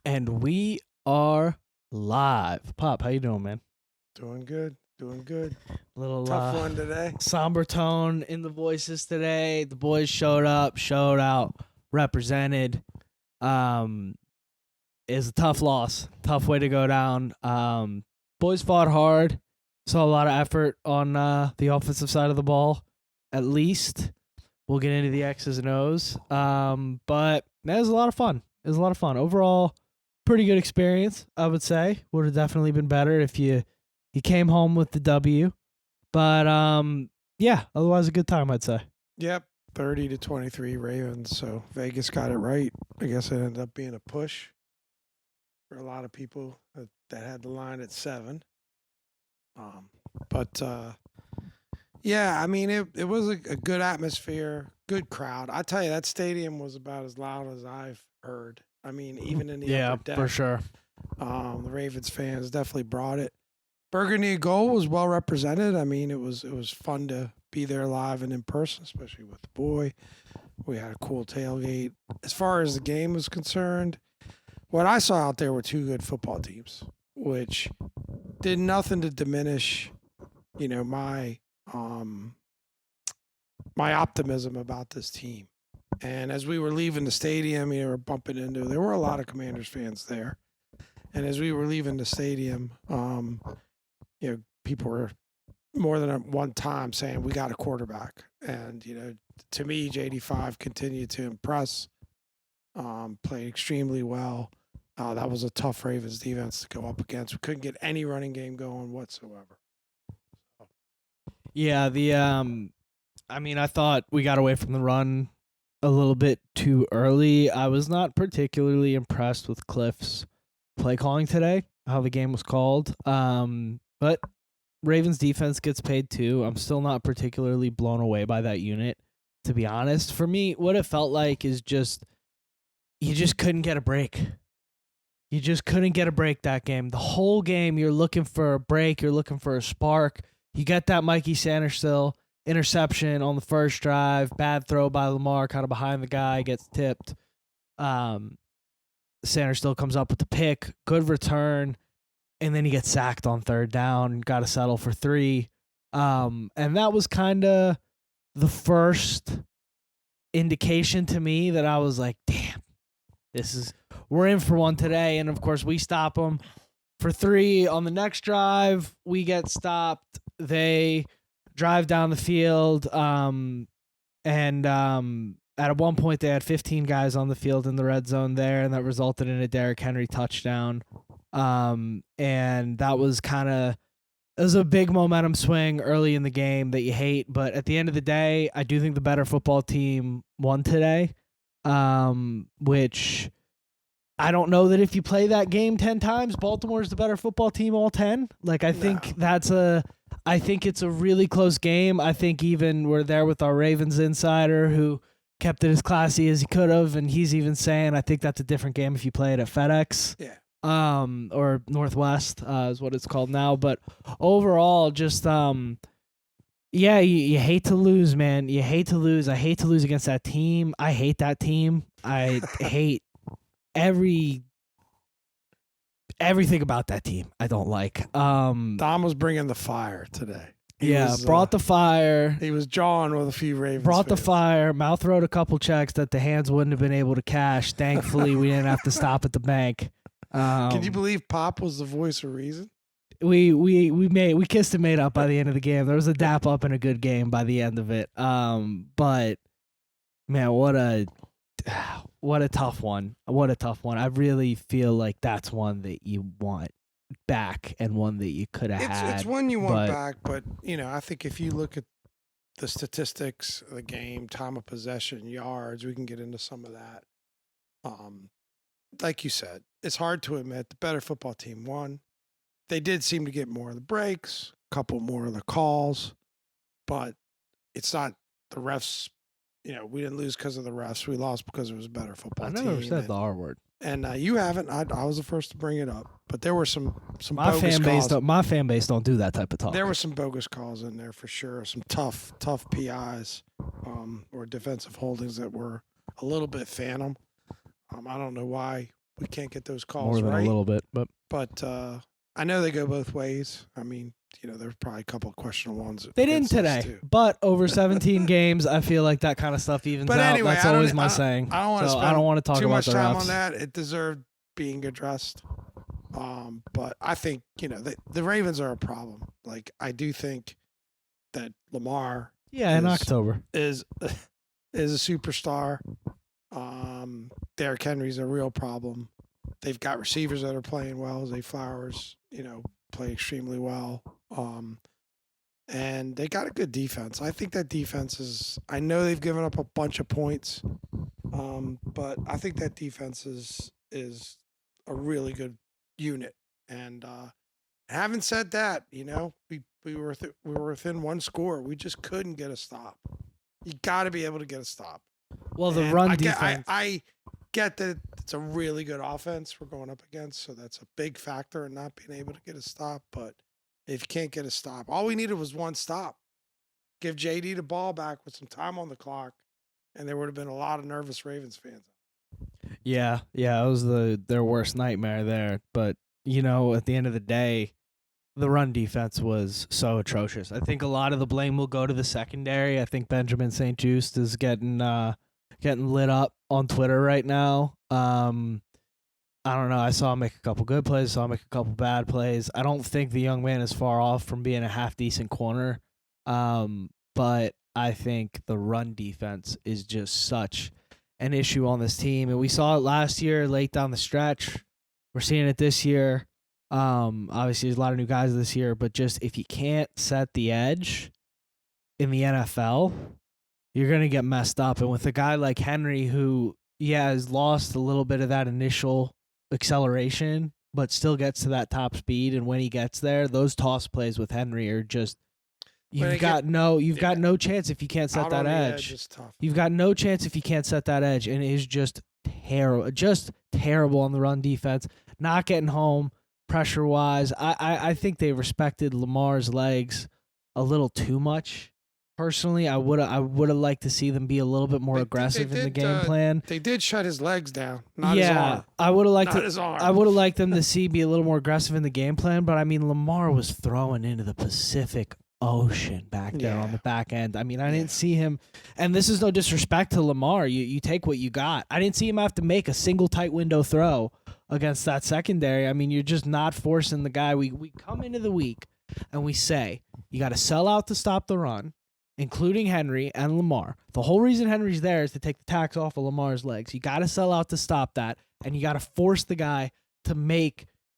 And we are live. Pop, how you doing, man? Doing good. Doing good. Little Tough one today. somber tone in the voices today. The boys showed up, showed out, represented. Um, is a tough loss, tough way to go down. Boys fought hard, saw a lot of effort on the offensive side of the ball. At least we'll get into the X's and O's. But that was a lot of fun. It was a lot of fun overall. Pretty good experience, I would say. Would have definitely been better if you came home with the W. But yeah, otherwise a good time, I'd say. Yep. 30-23 Ravens. So Vegas got it right. I guess it ended up being a push for a lot of people that had the line at 7. But yeah, I mean, it was a good atmosphere, good crowd. I tell you, that stadium was about as loud as I've heard. I mean, even in the upper deck. For sure. The Ravens fans definitely brought it. Burgundy Gold was well represented. I mean, it was fun to be there live and in person, especially with the boy. We had a cool tailgate. As far as the game was concerned, what I saw out there were two good football teams, which did nothing to diminish, my my optimism about this team. And as we were leaving the stadium, we were bumping into. There were a lot of Commanders fans there, and as we were leaving the stadium, people were more than one time saying we got a quarterback. And, to me, J85 continued to impress, played extremely well. That was a tough Ravens defense to go up against. We couldn't get any running game going whatsoever. Yeah, I mean, I thought we got away from the run a little bit too early. I was not particularly impressed with Cliff's play calling today, how the game was called. But Ravens defense gets paid too. I'm still not particularly blown away by that unit, to be honest. For me, what it felt like is you just couldn't get a break. You just couldn't get a break that game. The whole game, you're looking for a break. You're looking for a spark. You get that Mikey Sanderstill interception on the first drive. Bad throw by Lamar, kind of behind the guy, gets tipped. Sanderstill comes up with the pick. Good return. And then he gets sacked on third down. Got to settle for 3. And that was kind of the first indication to me that I was like, damn, we're in for one today. And, of course, we stop them for 3. On the next drive, we get stopped. They drive down the field. And at one point, they had 15 guys on the field in the red zone there, and that resulted in a Derrick Henry touchdown. And that was it was a big momentum swing early in the game that you hate. But at the end of the day, I do think the better football team won today, which I don't know that if you play that game 10 times, Baltimore's the better football team all 10. Like, I think I think it's a really close game. I think even we're there with our Ravens insider who kept it as classy as he could have, and he's even saying I think that's a different game if you play it at FedEx. Yeah. Or Northwest is what it's called now. But overall, just yeah, you hate to lose, man. You hate to lose. I hate to lose against that team. I hate that team. I hate everything about that team. I don't like. Dom was bringing the fire today. He brought the fire. He was jawing with a few Ravens Brought fans. the fire. Mouth wrote a couple checks that the hands wouldn't have been able to cash. Thankfully, we didn't have to stop at the bank. Can you believe Pop was the voice of reason? We kissed and made up by the end of the game. There was a dap up and a good game by the end of it. But man, what a tough one. What a tough one. I really feel like that's one that you want back and one that you could have had. It's one you want back, but I think if you look at the statistics of the game, time of possession, yards, we can get into some of that. Like you said, it's hard to admit the better football team won. They did seem to get more of the breaks, a couple more of the calls, but it's not the refs. We didn't lose because of the refs. We lost because it was a better football team. I never said the R word. And you haven't. I was the first to bring it up, but there were some my bogus calls. My fan base don't do that type of talk. There were some bogus calls in there for sure. Some tough PIs or defensive holdings that were a little bit phantom. I don't know why we can't get those calls more than right. a little bit, but I know they go both ways. I mean, there's probably a couple of questionable ones. they didn't today. Too. But over 17 games, I feel like that kind of stuff evens But out. anyway, That's always my saying. I don't want to so spend I don't want to talk too about much the time refs. on that. It deserved being addressed. But I think the Ravens are a problem. Like I do think that Lamar, in October, is a superstar. Derrick Henry's a real problem. They've got receivers that are playing well. Zay Flowers, play extremely well. And they got a good defense. I think that defense is. I know they've given up a bunch of points, but I think that defense is a really good unit. And having said that, we were within one score. We just couldn't get a stop. You got to be able to get a stop. Well, the run defense. I get that it's a really good offense we're going up against, so that's a big factor in not being able to get a stop. But if you can't get a stop, all we needed was one stop. Give JD the ball back with some time on the clock, and there would have been a lot of nervous Ravens fans. Yeah, it was their worst nightmare there. But at the end of the day, the run defense was so atrocious. I think a lot of the blame will go to the secondary. I think Benjamin St. Juste is getting lit up on Twitter right now. I don't know. I saw him make a couple good plays. Saw him make a couple bad plays. I don't think the young man is far off from being a half decent corner. But I think the run defense is just such an issue on this team, and we saw it last year, late down the stretch. We're seeing it this year. Obviously, there's a lot of new guys this year, but just if you can't set the edge in the NFL, you're going to get messed up. And with a guy like Henry, who, has lost a little bit of that initial acceleration, but still gets to that top speed, and when he gets there, those toss plays with Henry are just you've got no chance if you can't set that edge. You've got no chance if you can't set that edge, and it is just terrible on the run defense. Not getting home pressure wise. I think they respected Lamar's legs a little too much. Personally, I would have liked to see them be a little bit more aggressive in the game plan. They did shut his legs down. Not his arm. I would have liked his arm. I would have liked them to be a little more aggressive in the game plan. But I mean, Lamar was throwing into the Pacific Ocean back there on the back end. I mean, I didn't see him, and this is no disrespect to Lamar. You take what you got. I didn't see him have to make a single tight window throw against that secondary. I mean, you're just not forcing the guy. We come into the week and we say you got to sell out to stop the run, including Henry and Lamar. The whole reason Henry's there is to take the tax off of Lamar's legs. You got to sell out to stop that, and you got to force the guy to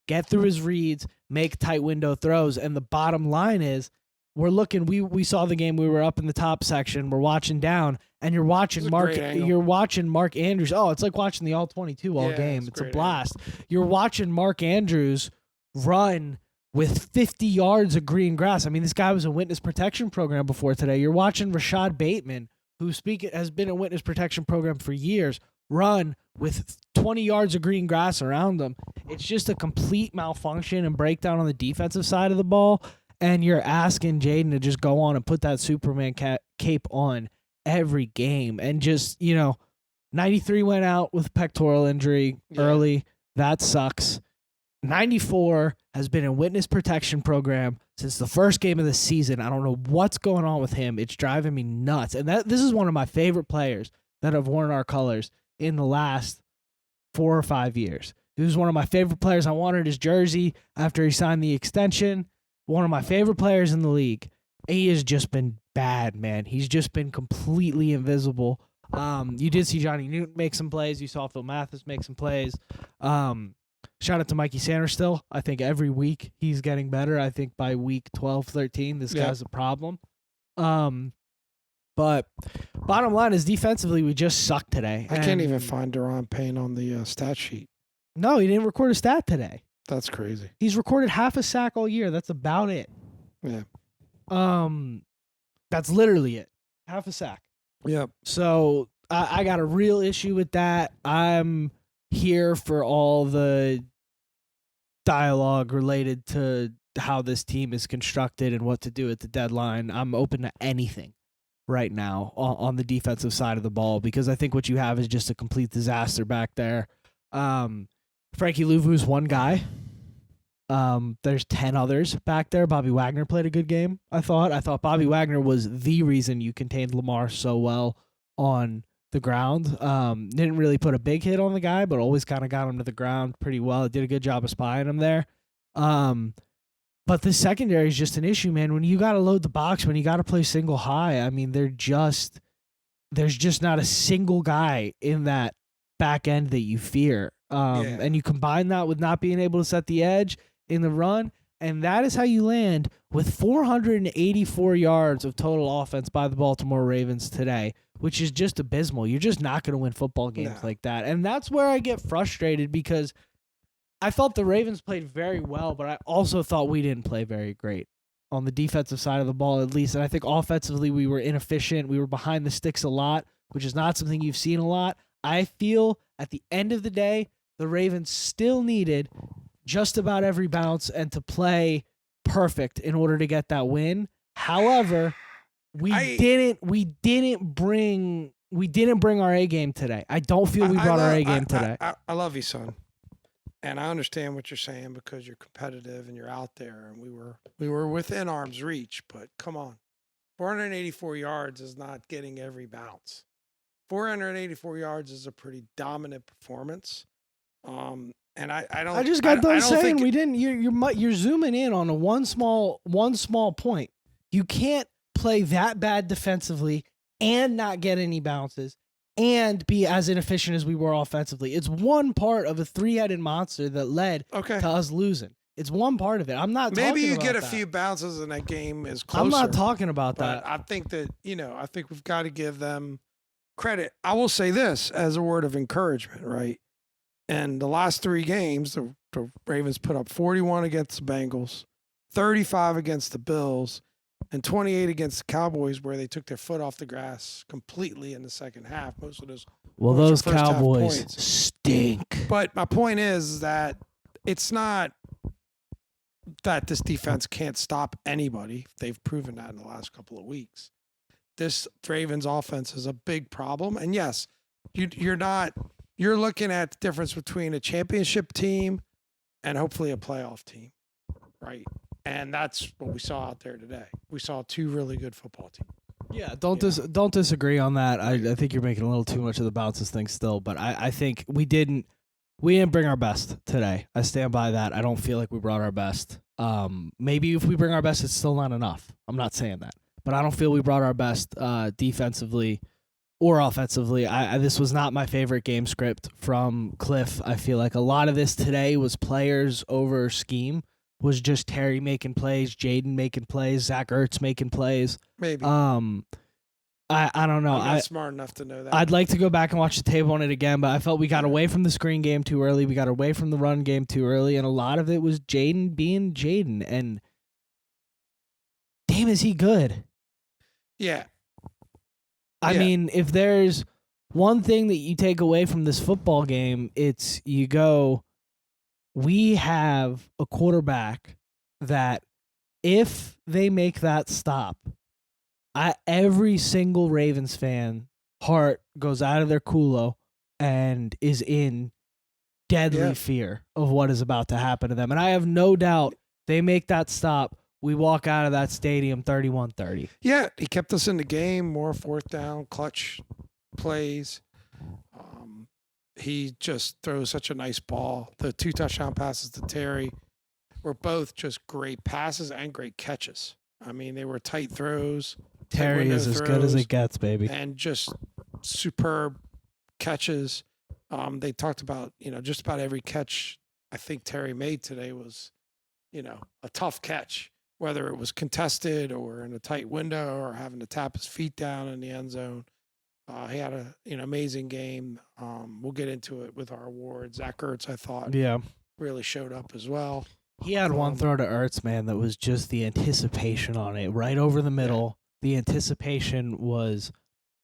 get through his reads, make tight window throws. And the bottom line is, we're looking. We saw the game. We were up in the top section. We're watching down, and you're watching Mark. You're watching Mark Andrews. Oh, it's like watching the All-22 all game. It's a blast. You're watching Mark Andrews run with 50 yards of green grass. I mean, this guy was a witness protection program before today. You're watching Rashad Bateman, who has been a witness protection program for years, run with 20 yards of green grass around him. It's just a complete malfunction and breakdown on the defensive side of the ball. And you're asking Jayden to just go on and put that Superman cape on every game. And just, 93 went out with pectoral injury early. That sucks. 94 has been a witness protection program since the first game of the season. I don't know what's going on with him. It's driving me nuts. And this is one of my favorite players that have worn our colors in the last 4 or 5 years. He was one of my favorite players. I wanted his jersey after he signed the extension. One of my favorite players in the league. He has just been bad, man. He's just been completely invisible. You did see Johnny Newton make some plays. You saw Phil Mathis make some plays. Shout out to Mikey Sanders still. I think every week he's getting better. I think by week 12, 13, this guy's a problem. But bottom line is defensively, we just suck today. I can't even find Deron Payne on the stat sheet. No, he didn't record a stat today. That's crazy. He's recorded half a sack all year. That's about it. Yeah. That's literally it. Half a sack. Yep. So I got a real issue with that. I'm here for all the dialogue related to how this team is constructed and what to do at the deadline. I'm open to anything right now on the defensive side of the ball, because I think what you have is just a complete disaster back there. Frankie Louvu's one guy. There's 10 others back there. Bobby Wagner played a good game, I thought. I thought Bobby Wagner was the reason you contained Lamar so well on the ground. Didn't really put a big hit on the guy, but always kind of got him to the ground pretty well. Did a good job of spying him there. But the secondary is just an issue, man. When you got to load the box, when you got to play single high, I mean, there's just not a single guy in that back end that you fear. And you combine that with not being able to set the edge in the run, and that is how you land with 484 yards of total offense by the Baltimore Ravens today, which is just abysmal. You're just not going to win football games like that. And that's where I get frustrated because I thought the Ravens played very well, but I also thought we didn't play very great on the defensive side of the ball, at least. And I think offensively we were inefficient. We were behind the sticks a lot, which is not something you've seen a lot. I feel at the end of the day, the Ravens still needed just about every bounce and to play perfect in order to get that win. However, we didn't bring our A game today. I don't feel we brought our A game today. I love you, son. And I understand what you're saying because you're competitive and you're out there, and we were within arm's reach, but come on. 484 yards is not getting every bounce. 484 yards is a pretty dominant performance. And I don't. I just got done saying we didn't. You're zooming in on one small point. You can't play that bad defensively and not get any bounces and be as inefficient as we were offensively. It's one part of a three-headed monster that led to us losing. It's one part of it. I'm not. Maybe talking you about get a that. few bounces and that game is closer. I'm not talking about that. I think that I think we've got to give them credit. I will say this as a word of encouragement, right? And the last three games, the Ravens put up 41 against the Bengals, 35 against the Bills, and 28 against the Cowboys, where they took their foot off the gas completely in the second half. Most of those. Well, those Cowboys stink. But my point is that it's not that this defense can't stop anybody. They've proven that in the last couple of weeks. This Ravens offense is a big problem. And yes, you're looking at the difference between a championship team and hopefully a playoff team, right? And that's what we saw out there today. We saw two really good football teams. Yeah, don't disagree on that. I think you're making a little too much of the bounces thing still, but I think we didn't bring our best today. I stand by that. I don't feel like we brought our best. Maybe if we bring our best, it's still not enough. I'm not saying that, but I don't feel we brought our best defensively or offensively. This was not my favorite game script from Cliff. I feel like a lot of this today was players over scheme. Was just Terry making plays, Jayden making plays, Zach Ertz making plays. Maybe. I don't know. I'm not smart enough to know that. I'd like to go back and watch the tape on it again, but I felt we got away from the screen game too early. We got away from the run game too early, and a lot of it was Jayden being Jayden. And damn, is he good? Yeah. I mean, if there's one thing that you take away from this football game, it's you go, we have a quarterback that if they make that stop, every single Ravens fan heart goes out of their culo and is in deadly fear of what is about to happen to them. And I have no doubt they make that stop. We walk out of that stadium 31-30. Yeah, he kept us in the game, more fourth down, clutch plays. He just throws such a nice ball. The 2 touchdown passes to Terry were both just great passes and great catches. I mean, they were tight throws. Terry is as good as it gets, baby. And just superb catches. They talked about, just about every catch I think Terry made today was, a tough catch, whether it was contested or in a tight window or having to tap his feet down in the end zone. He had an amazing game. We'll get into it with our awards. Zach Ertz, I thought, really showed up as well. He had one throw to Ertz, man, that was just the anticipation on it, right over the middle. The anticipation was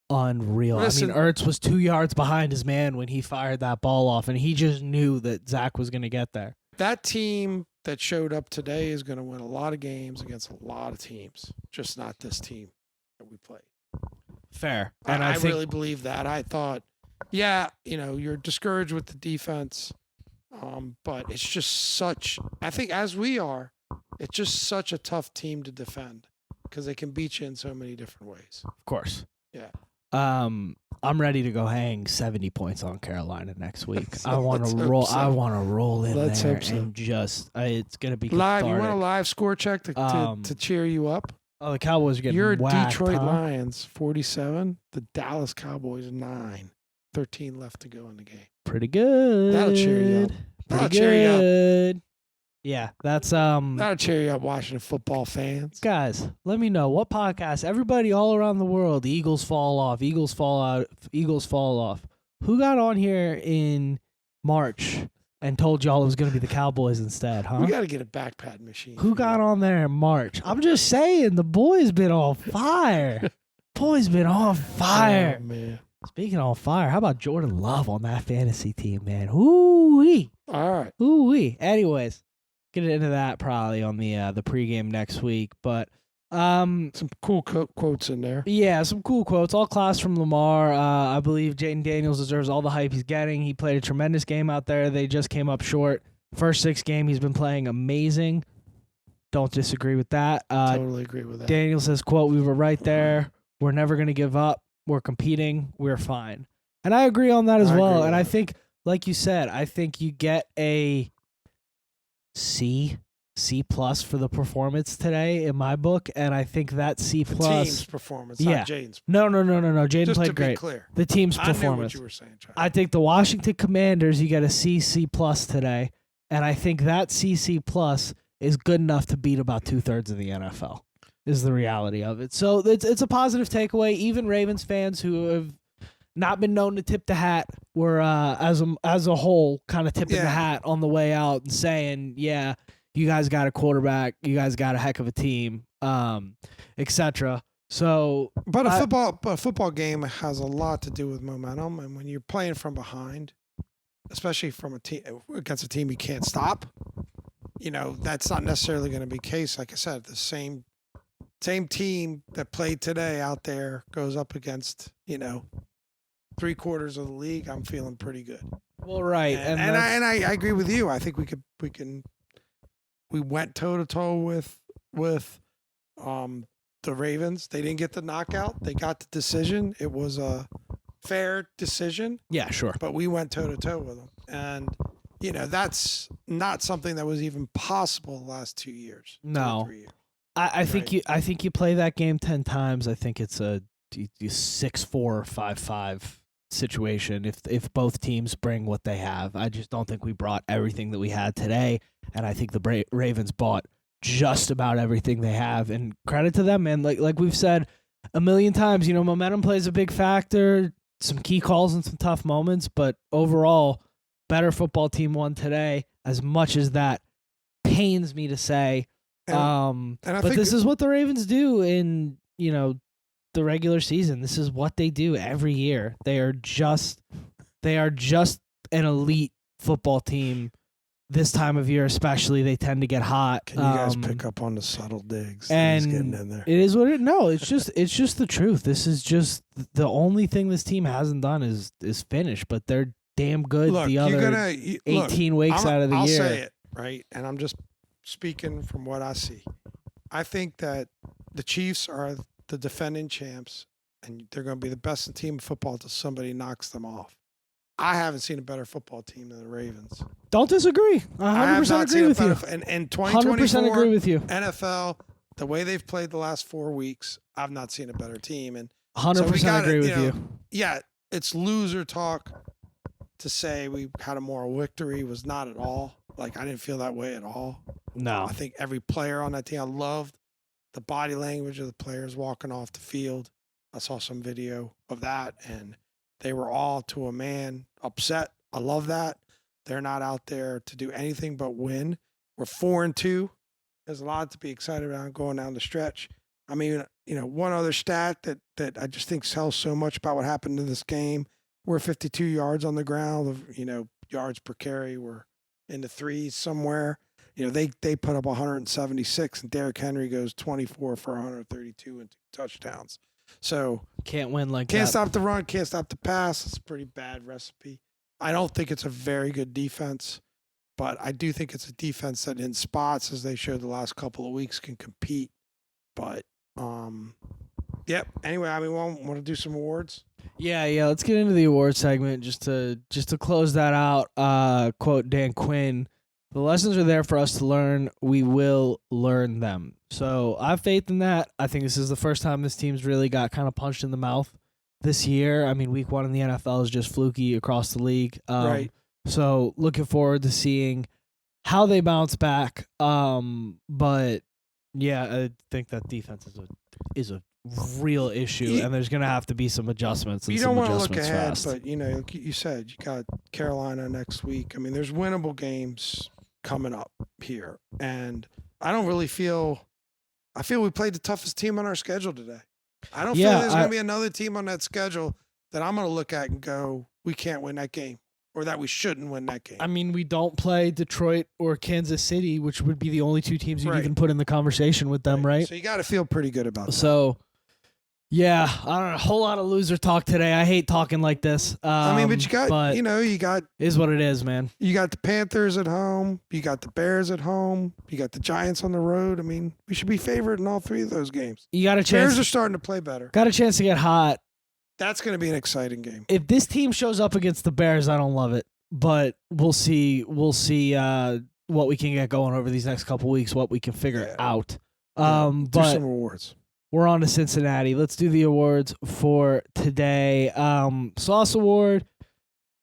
unreal. Listen, I mean, Ertz was 2 yards behind his man when he fired that ball off, and he just knew that Zach was going to get there. That team that showed up today is going to win a lot of games against a lot of teams, just not this team that we played. Fair. And I really believe that. I thought, you're discouraged with the defense. But it's just such. I think as we are, it's just such a tough team to defend because they can beat you in so many different ways. Of course. Yeah. I'm ready to go hang 70 points on Carolina next week. So I want let's to hope roll. so. I want to roll in Let's there hope so. and just. It's gonna be Live. You cathartic. want a live score check to cheer you up? Oh, the Cowboys are getting Your whacked, Detroit huh? Lions 47, the Dallas Cowboys 9. 13 left to go in the game. Pretty good. That'll cheer you up. Pretty That'll cheer you up. good. Yeah, that's That'll cheer you up, Washington football fans. Guys, let me know what podcast. Everybody all around the world, the Eagles fall off, Eagles fall out, Eagles fall off. Who got on here in March and told y'all it was going to be the Cowboys instead, huh? We got to get a backpad machine. Who got on there in March? I'm just saying, the boy's been on fire. Boy's been on fire. Oh, man. Speaking of on fire, how about Jordan Love on that fantasy team, man? Ooh-wee. All right. Ooh-wee. Anyways, get into that probably on the pregame next week. But some cool quotes in there. Yeah, some cool quotes. All class from Lamar. I believe Jayden Daniels deserves all the hype he's getting. He played a tremendous game out there. They just came up short. First 6 game, he's been playing amazing. Don't disagree with that. Totally agree with that. Daniel says, quote, "We were right there. We're never going to give up. We're competing. We're fine." And I agree on that as well. And I think, like you said, I think you get a C plus for the performance today in my book, and I think that C plus team's performance, not Jaden's. No. Jaden played great. Be clear. The team's I performance. knew what you were saying, Charlie. I think the Washington Commanders, you get a C plus today, and I think that C plus is good enough to beat about 2/3 of the NFL. Is the reality of it. So it's a positive takeaway. Even Ravens fans who have not been known to tip the hat were as a whole kind of tipping the hat on the way out and saying, yeah, you guys got a quarterback, you guys got a heck of a team, etc. So, but a football game has a lot to do with momentum, and when you're playing from behind, especially from a team against a team you can't stop, that's not necessarily going to be the case. Like I said, the same team that played today out there goes up against 3/4 of the league. I'm feeling pretty good. Well, right, and I agree with you. I think we went toe to toe with the Ravens. They didn't get the knockout. They got the decision. It was a fair decision. Yeah, sure. But we went toe to toe with them, and that's not something that was even possible the last 2 years. No. 3 years. I think you play that game 10 times. I think it's a 6-4, 5-5 situation. If both teams bring what they have, I just don't think we brought everything that we had today. And I think the Ravens bought just about everything they have. And credit to them, man. Like we've said a million times, momentum plays a big factor. Some key calls and some tough moments, but overall, better football team won today. As much as that pains me to say. But this is what the Ravens do in, the regular season. This is what they do every year. They are just an elite football team this time of year, especially. They tend to get hot. Can you guys pick up on the subtle digs? And he's getting in there. It is what it. No, it's just the truth. This is just the only thing this team hasn't done is finish, but they're damn good. Look, the other 18 weeks out of the year. I'll say it right, and I'm just speaking from what I see. I think that the Chiefs are the defending champs, and they're going to be the best team in football until somebody knocks them off. I haven't seen a better football team than the Ravens. Don't disagree. 100% agree with you. In 2024, 100% agree with you. NFL, the way they've played the last 4 weeks, I've not seen a better team. And 100% agree with you. Yeah, it's loser talk to say we had a moral victory. Was not at all. Like, I didn't feel that way at all. No. I think every player on that team, I loved the body language of the players walking off the field. I saw some video of that, and they were all, to a man, upset. I love that. They're not out there to do anything but win. We're 4-2. There's a lot to be excited about going down the stretch. I mean, one other stat that I just think tells so much about what happened in this game. We're 52 yards on the ground of, yards per carry. We're in the threes somewhere. They put up 176, and Derrick Henry goes 24 for 132 and 2 touchdowns. So can't win like can't that. Stop the run, can't stop the pass. It's a pretty bad recipe. I don't think it's a very good defense. but I do think it's a defense that in spots, as they showed the last couple of weeks, can compete. But, yep. Anyway, I mean, want to do some awards? Yeah. Let's get into the award segment just to close that out. Quote Dan Quinn: "The lessons are there for us to learn. We will learn them." So I have faith in that. I think this is the first time this team's really got kind of punched in the mouth this year. I mean, week 1 in the NFL is just fluky across the league. Right. So looking forward to seeing how they bounce back. But yeah, I think that defense is a real issue, and there's going to have to be some adjustments. And you don't want to look ahead, fast. but like you said, you got Carolina next week. I mean, there's winnable games coming up here, and I don't really feel. I feel we played the toughest team on our schedule today. I don't feel there's going to be another team on that schedule that I'm going to look at and go, we can't win that game, or that we shouldn't win that game. I mean, we don't play Detroit or Kansas City, which would be the only 2 teams you'd even put in the conversation with them, right? So you got to feel pretty good about that. So, yeah, I don't know, a whole lot of loser talk today. I hate talking like this. I mean, but you got is what it is, man. You got the Panthers at home. You got the Bears at home. You got the Giants on the road. I mean, we should be favored in all 3 of those games. You got a chance. Bears are starting to play better. Got a chance to get hot. That's going to be an exciting game. If this team shows up against the Bears, I don't love it, but we'll see. We'll see what we can get going over these next couple weeks. What we can figure out. Do but some awards. We're on to Cincinnati. Let's do the awards for today. Sauce Award.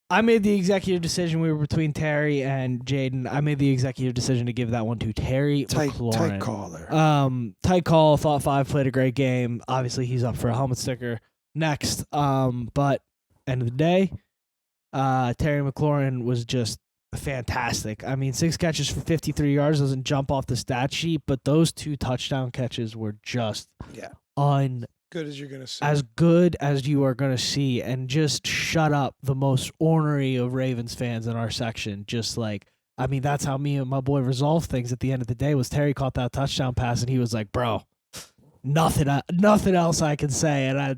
I made the executive decision. We were between Terry and Jayden. I made the executive decision to give that one to Terry McLaurin. Tight call there. Tight call. Thought 5 played a great game. Obviously, he's up for a helmet sticker next. But end of the day, Terry McLaurin was just fantastic. I mean, 6 catches for 53 yards doesn't jump off the stat sheet, but those 2 touchdown catches were just good as you're gonna see. As good as you are gonna see, and just shut up the most ornery of Ravens fans in our section. Just like, I mean, that's how me and my boy resolved things at the end of the day. Was Terry caught that touchdown pass and he was like, "Bro, nothing else I can say," and I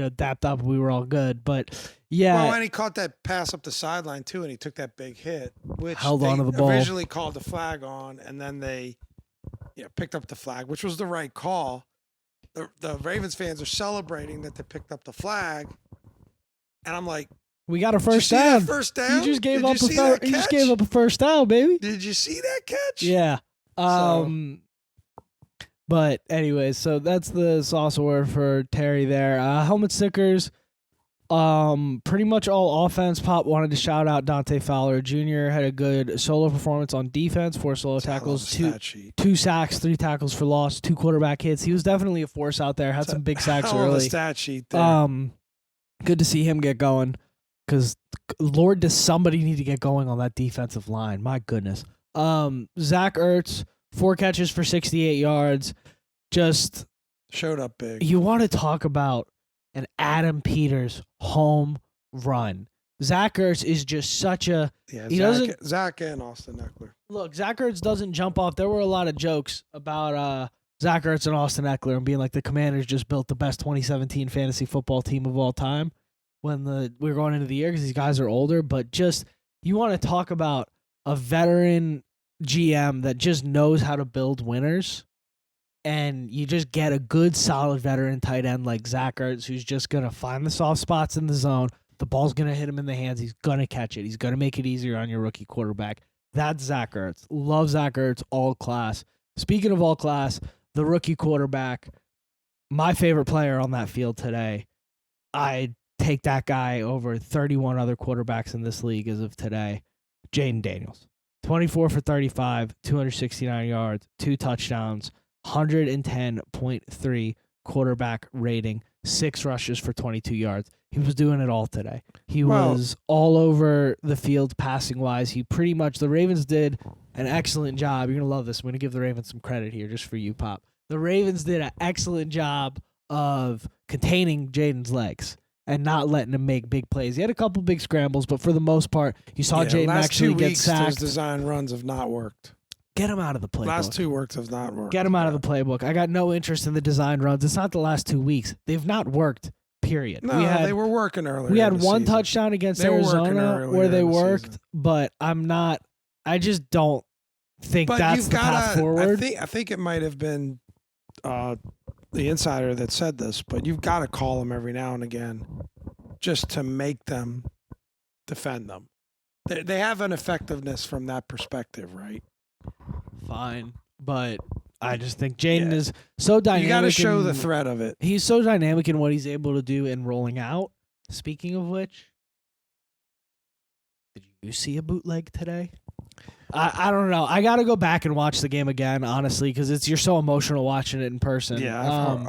dapped up. We were all good, but. Yeah. Well, and he caught that pass up the sideline too, and he took that big hit, which held they onto the ball. Originally called the flag on, and then they, picked up the flag, which was the right call. The Ravens fans are celebrating that they picked up the flag, and I'm like, "We got a first down. First down. You just gave up You just gave up a first down, baby. Did you see that catch? Yeah. But anyways, so that's the sauce award for Terry there. Helmet stickers. Pretty much all offense. Pop wanted to shout out Dante Fowler Jr. Had a good solo performance on defense, 4 solo tackles, 2 sacks, 3 tackles for loss, 2 quarterback hits. He was definitely a force out there. Had some big sacks early. Stat sheet there. Good to see him get going, because Lord, does somebody need to get going on that defensive line? My goodness. Zach Ertz, 4 catches for 68 yards. Just showed up big. You want to talk about an Adam Peters home run. Zach Ertz is just such a... Yeah, Zach and Austin Eckler. Look, Zach Ertz doesn't jump off. There were a lot of jokes about Zach Ertz and Austin Eckler and being like the Commanders just built the best 2017 fantasy football team of all time when we were going into the year, because these guys are older. But just, you want to talk about a veteran GM that just knows how to build winners. And you just get a good, solid veteran tight end like Zach Ertz, who's just going to find the soft spots in the zone. The ball's going to hit him in the hands. He's going to catch it. He's going to make it easier on your rookie quarterback. That's Zach Ertz. Love Zach Ertz, all class. Speaking of all class, the rookie quarterback, my favorite player on that field today. I'd take that guy over 31 other quarterbacks in this league as of today. Jayden Daniels. 24 for 35, 269 yards, 2 touchdowns. 110.3 quarterback rating, 6 rushes for 22 yards. He was doing it all today. He was all over the field passing-wise. He pretty much, the Ravens did an excellent job. You're going to love this. I'm going to give the Ravens some credit here just for you, Pop. The Ravens did an excellent job of containing Jayden's legs and not letting him make big plays. He had a couple big scrambles, but for the most part, you saw Jayden actually get sacked. Those design runs have not worked. Get him out of the playbook. Last 2 works have not worked. Get him out of the playbook. I got no interest in the design runs. It's not the last 2 weeks. They've not worked, period. No, they were working earlier. We had 1 touchdown against Arizona where they worked, but I'm not I just don't think But that's you've the path got forward. I think it might have been the insider that said this, but you've got to call them every now and again just to make them defend them. They have an effectiveness from that perspective, right? Fine, but I just think Jayden is so dynamic. You got to show the threat of it. He's so dynamic in what he's able to do in rolling out. Speaking of which, did you see a bootleg today? I don't know. I got to go back and watch the game again, honestly, because you're so emotional watching it in person. Yeah, I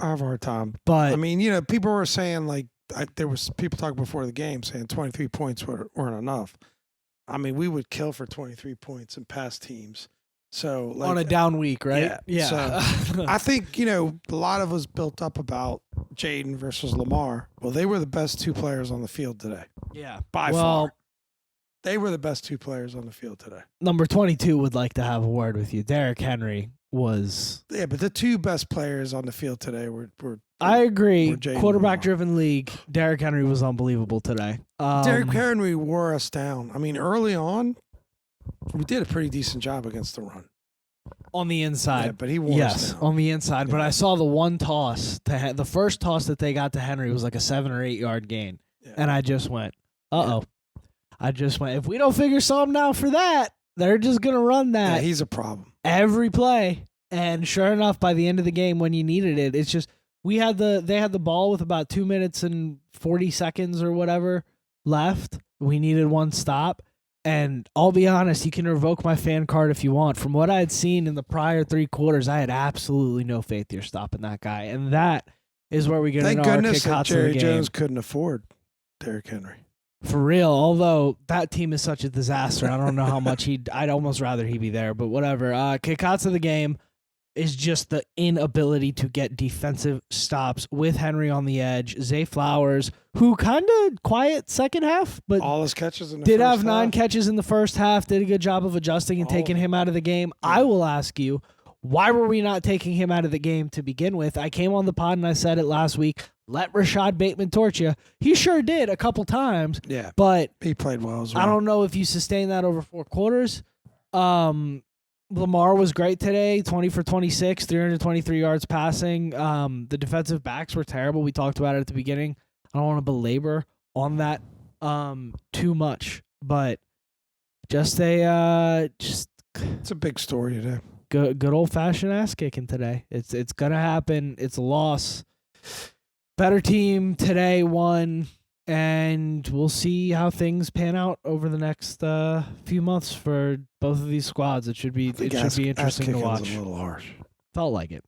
have a hard time. But I mean, you know, people were saying like there was people talking before the game saying 23 points weren't enough. I mean, we would kill for 23 points in past teams. So like, on a down week, right? Yeah. So I think, you know, a lot of us built up about Jayden versus Lamar. Well, they were the best two players on the field today. Yeah. By far. They were the best two players on the field today. Number 22 would like to have a word with you. Derrick Henry was... Yeah, but the two best players on the field today were I agree. Jayden Quarterback-driven league, Derrick Henry was unbelievable today. Derrick Henry wore us down. I mean, early on, we did a pretty decent job against the run. On the inside. Yeah, but he wore us down. On the inside. Yeah. But I saw the one toss. The first toss that they got to Henry was like a 7 or 8 yard gain. Yeah. And I just went, uh-oh. I just went, if we don't figure something out for that, they're just going to run that. Yeah, he's a problem. Every play. And sure enough, by the end of the game when you needed it, it's just they had the ball with about 2 minutes and 40 seconds or whatever left. We needed one stop. And I'll be honest, you can revoke my fan card if you want. From what I had seen in the prior 3 quarters, I had absolutely no faith you're stopping that guy. And that is where we get Thank into our goodness that kick-outs of Jerry the game. Jones couldn't afford Derrick Henry. For real, although that team is such a disaster. I don't know how much I'd almost rather he be there, but whatever. Kickouts of the game is just the inability to get defensive stops with Henry on the edge. Zay Flowers, who kind of quiet second half, but all his catches in the did first have 9 half. catches in the first half, did a good job of adjusting and taking him out of the game. Yeah. I will ask you, why were we not taking him out of the game to begin with? I came on the pod and I said it last week. Let Rashad Bateman torch you. He sure did a couple times. Yeah, but he played well as well. I don't know if you sustain that over 4 quarters. Lamar was great today, 20 for 26, 323 yards passing. The defensive backs were terrible. We talked about it at the beginning. I don't want to belabor on that too much, but it's a big story today. Good old fashioned ass kicking today. It's gonna happen. It's a loss. Better team today won, and we'll see how things pan out over the next few months for both of these squads. It should be interesting to watch. A little harsh. Felt like it.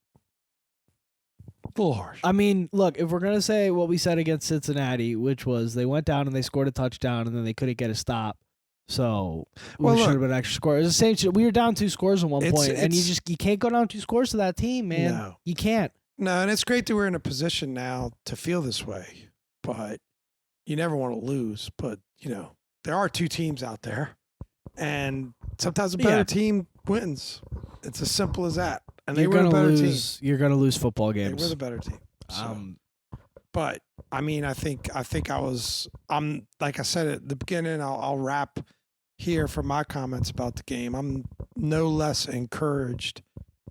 A little harsh. I mean, look, if we're gonna say what we said against Cincinnati, which was they went down and they scored a touchdown and then they couldn't get a stop. So we should have been extra score. It was the same shit. We were down 2 scores at one point, and you can't go down 2 scores to that team, man. No. You can't. No, and it's great that we're in a position now to feel this way, but you never want to lose. But, you know, there are 2 teams out there, and sometimes a better team wins. It's as simple as that. And they were the better team. You're going to lose football games. They were the better team. So. But, I mean, I think I'm like I said at the beginning, I'll wrap here for my comments about the game. I'm no less encouraged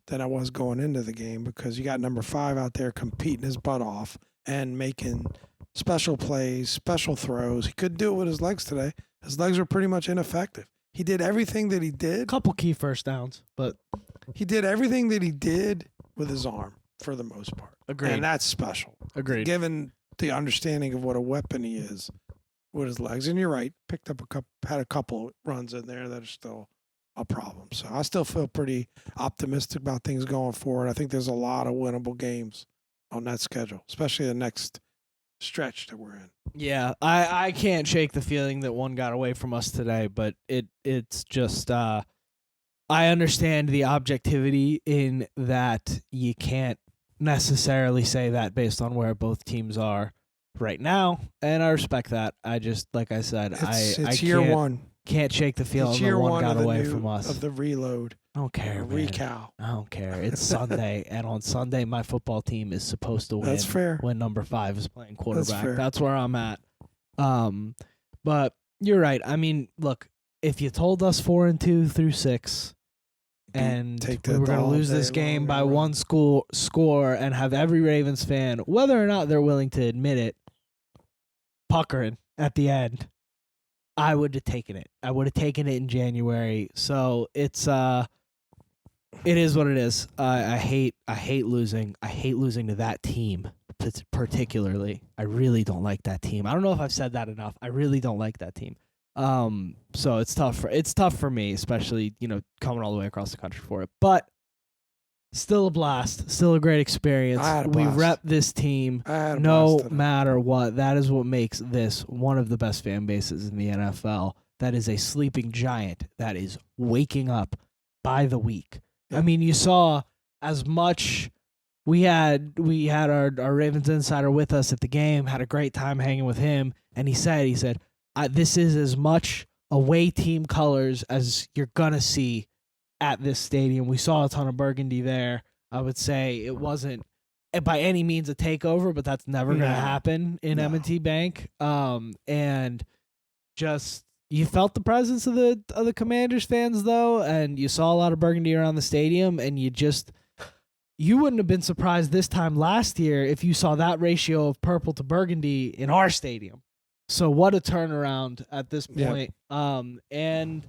than I was going into the game because you got number 5 out there competing his butt off and making special plays, special throws. He couldn't do it with his legs today. His legs were pretty much ineffective. He did everything that he did. Couple key first downs, but he did everything that he did with his arm for the most part. Agreed. And that's special. Agreed. Given the understanding of what a weapon he is with his legs. And you're right, had a couple runs in there that are still a problem. So I still feel pretty optimistic about things going forward. I think there's a lot of winnable games on that schedule, especially the next stretch that we're in. Yeah, I can't shake the feeling that one got away from us today, but it's just I understand the objectivity in that you can't necessarily say that based on where both teams are right now, and I respect that. I just, like I said, it's year one. Can't shake the feeling that one got away from us. Of the reload. I don't care, man. Recal. I don't care. It's Sunday, and on Sunday, my football team is supposed to win. That's fair. When number 5 is playing quarterback. That's fair. That's where I'm at. But you're right. I mean, look, if you told us 4-2 through 6, and Take we that were going to all lose day this game long by and one score and have every Ravens fan, whether or not they're willing to admit it, puckering at the end, I would have taken it. I would have taken it in January. So it is what it is. I hate losing. I hate losing to that team particularly. I really don't like that team. I don't know if I've said that enough. I really don't like that team. So it's tough for me, especially, coming all the way across the country for it. But still a blast, still a great experience. I had a We blast. rep this team I had a no blast today. matter what. That is what makes this one of the best fan bases in the NFL. That is a sleeping giant that is waking up by the week. Yeah. I mean, you saw as much. We had our Ravens insider with us at the game, had a great time hanging with him, and he said, this is as much away team colors as you're going to see at this stadium. We saw a ton of burgundy there. I would say it wasn't by any means a takeover, but that's never going to happen in M&T Bank. And just you felt the presence of the Commanders fans though, and you saw a lot of burgundy around the stadium, and you wouldn't have been surprised this time last year if you saw that ratio of purple to burgundy in our stadium. So what a turnaround at this point. And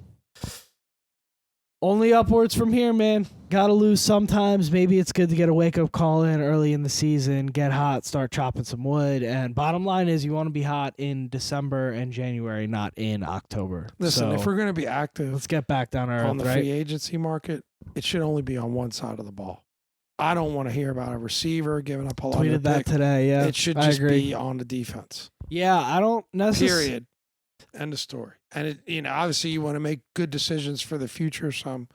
only upwards from here, man. Gotta lose sometimes. Maybe it's good to get a wake-up call in early in the season, get hot, start chopping some wood. And bottom line is you want to be hot in December and January, not in October. Listen, So if we're going to be active let's get back down to earth, on the right? free agency market, it should only be on one side of the ball. I don't want to hear about a receiver giving up a lot Tweeted of that today, yeah. It should I just agree. be on the defense. Yeah, I don't necessarily. Period. End of story. And obviously you want to make good decisions for the future, so I'm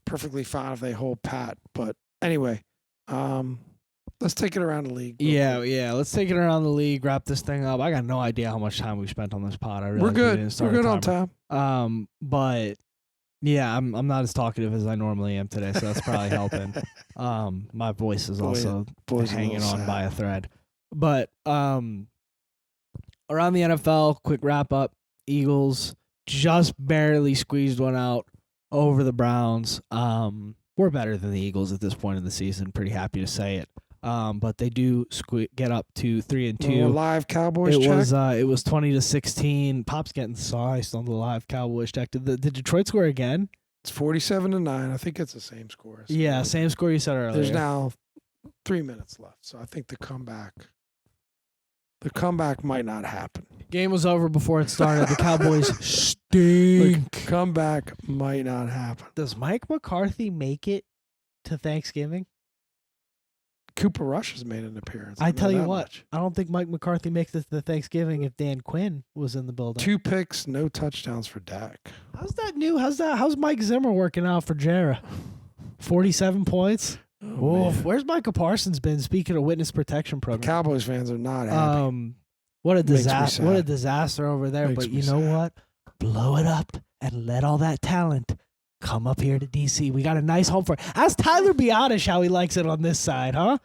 perfectly fine if they hold pat. But anyway, let's take it around the league. Yeah. Let's take it around the league, wrap this thing up. I got no idea how much time we spent on this pod. We're good. We're good on time. But yeah, I'm not as talkative as I normally am today, so that's probably helping. My voice is also hanging on by a thread. But around the NFL, quick wrap up. Eagles just barely squeezed one out over the Browns. We're better than the Eagles at this point in the season. Pretty happy to say it. But they do get up to 3-2. Live Cowboys it check. It was 20-16. Pop's getting sized on the live Cowboys check. Did Detroit score again? It's 47-9. I think it's the same score. Yeah, same score you said earlier. There's now 3 minutes left, so I think the comeback might not happen. Game was over before it started. The Cowboys stink. The comeback might not happen. Does Mike McCarthy make it to Thanksgiving? Cooper Rush has made an appearance. I tell you what, I don't think Mike McCarthy makes it to Thanksgiving if Dan Quinn was in the building. 2 picks, no touchdowns for Dak. How's Mike Zimmer working out for Jarrah? 47 points? Where's Micah Parsons been? Speaking of witness protection program, Cowboys fans are not happy. What a disaster! What a disaster over there. Makes But me you know sad. what? Blow it up and let all that talent come up here to DC. We got a nice home for it. Ask Tyler Biotish how he likes it on this side, huh?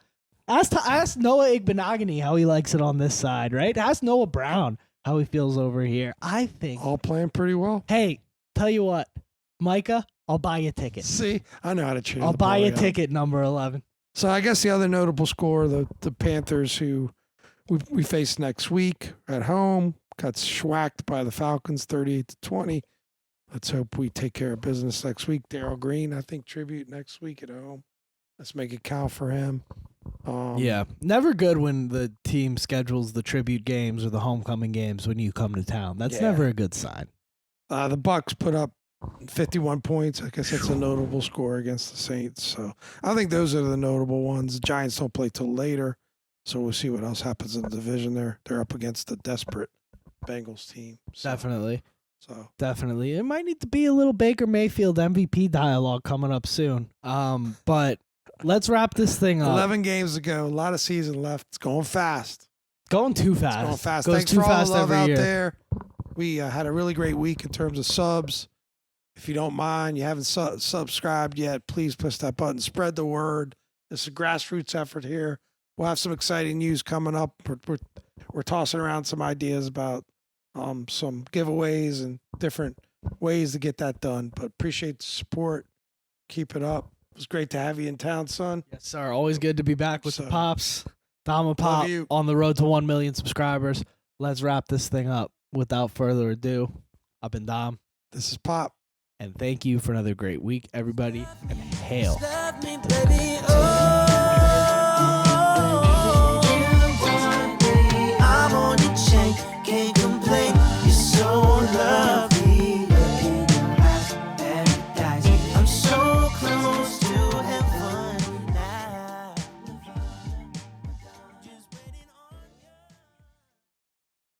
Ask Noah Igbenogany how he likes it on this side, right? Ask Noah Brown how he feels over here. I think All playing pretty well. Hey, tell you what, Micah, I'll buy you a ticket. See, I know how to cheer. I'll the buy boy you a up. ticket, number 11. So I guess the other notable score, the Panthers, who we face next week at home, got schwacked by the Falcons 38-20. Let's hope we take care of business next week. Darryl Green, I think, tribute next week at home. Let's make it count for him. Yeah, never good when the team schedules the tribute games or the homecoming games when you come to town. That's never a good sign. The Bucks put up 51 points. I guess that's a notable score against the Saints. So I think those are the notable ones. The Giants don't play till later, so we'll see what else happens in the division there. They're up against the desperate Bengals team. So, Definitely. It might need to be a little Baker Mayfield MVP dialogue coming up soon. But let's wrap this thing up. 11 games to go. A lot of season left. It's going fast. Going too fast. It's going fast. Goes Thanks too for all fast the love every out year. there. We had a really great week in terms of subs. If you don't mind, you haven't subscribed yet, please push that button. Spread the word. It's a grassroots effort here. We'll have some exciting news coming up. We're tossing around some ideas about some giveaways and different ways to get that done. But appreciate the support. Keep it up. It was great to have you in town, son. Yes, sir. Always good to be back with the So, Pops. Dom and Pop you. on the road to 1 million subscribers. Let's wrap this thing up. Without further ado, I've been Dom. This is Pop. And thank you for another great week, everybody. And hail. Love me, baby.